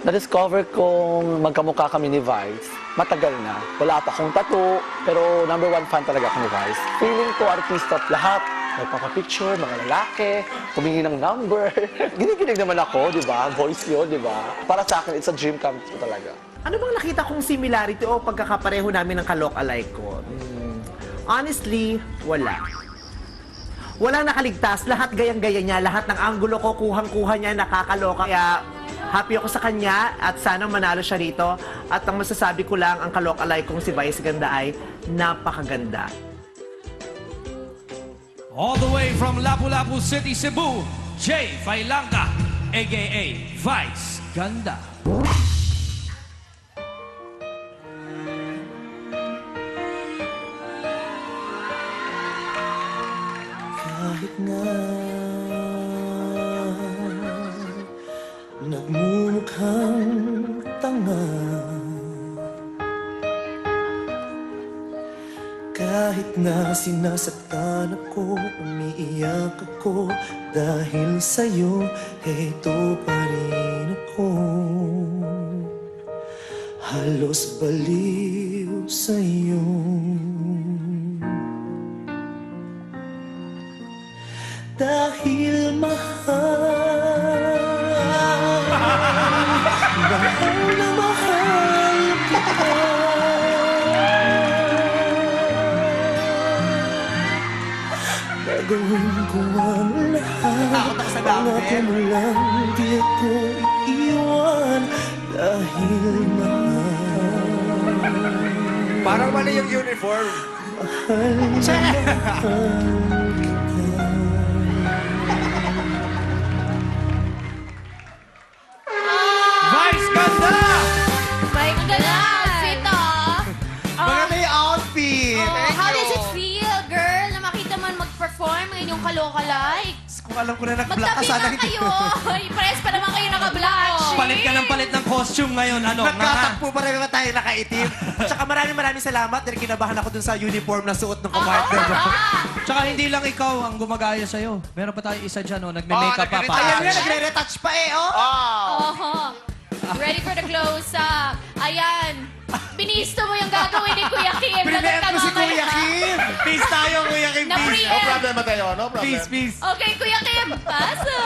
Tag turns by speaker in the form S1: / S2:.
S1: Na-discover kong magkamukha kami ni Vice, matagal na. Wala pa akong tattoo, pero number one fan talaga ako ni Vice. Feeling ko artista at lahat. Nagpapapicture, mga lalaki, humingi ng number. Giniginig naman ako, di ba? Voice yun, di ba? Para sa akin, it's a dream come true talaga.
S2: Ano bang nakita kong similarity o pagkakapareho namin ng kalok-alike ko? Honestly, wala. Walang nakaligtas, lahat gayang-gaya niya, lahat ng anggulo ko, kuhang-kuha niya, nakakaloka. Kaya happy ako sa kanya at sana manalo siya rito. At ang masasabi ko lang, ang kalok-alike kong si Vice Ganda ay napakaganda.
S3: All the way from Lapu-Lapu City, Cebu, Jay Failanga, a.k.a. Vice Ganda.
S4: Kahit nga nagmumukhang tanga, kahit nga sinasaktan ako, umiiyak ako dahil sa'yo, heto pa rin ako. Halos baliw sa'yo. Dahil mahal na mahal kita. Gagawin ko ang lahat. Pangako mo lang di ako iiwan. Dahil mahal.
S5: Parang mali yung uniform.
S4: Mahal na mahal.
S3: Vice Ganda!
S6: My outfit,
S5: Maganda yung outfit. Thank
S6: How
S5: you.
S6: does it feel, girl, na makita man mag-perform ng inyong kaloka-like?
S5: Kung alam ko na nag-black ka
S6: Magtabi
S5: sana.
S6: nga kayo. Ay, pares pa naman kayo naka-black.
S3: Palit ka ng palit ng costume ngayon. Ano?
S5: Nagkatakpo pa rin ba tayo nakaitim? Tsaka maraming salamat dahil kinabahan ako dun sa uniform na suot ng kumartner mo.
S3: Tsaka hindi lang ikaw ang gumagaya sa'yo. Meron pa tayo isa dyan, oh. Nagme-makeup pa.
S5: Ayan nga, nagre-retouch pa eh, oh.
S6: Oho. Ready for the close-up. Ayan. Binisto mo yung gagawin ni Kuya Kim.
S5: Prinent mo si Kuya Kim. Peace tayo, Kuya Kim. Peace.
S6: Na-pre-em.
S7: No problem ba tayo? No problem.
S5: Peace.
S6: Okay, Kuya Kim, pasok.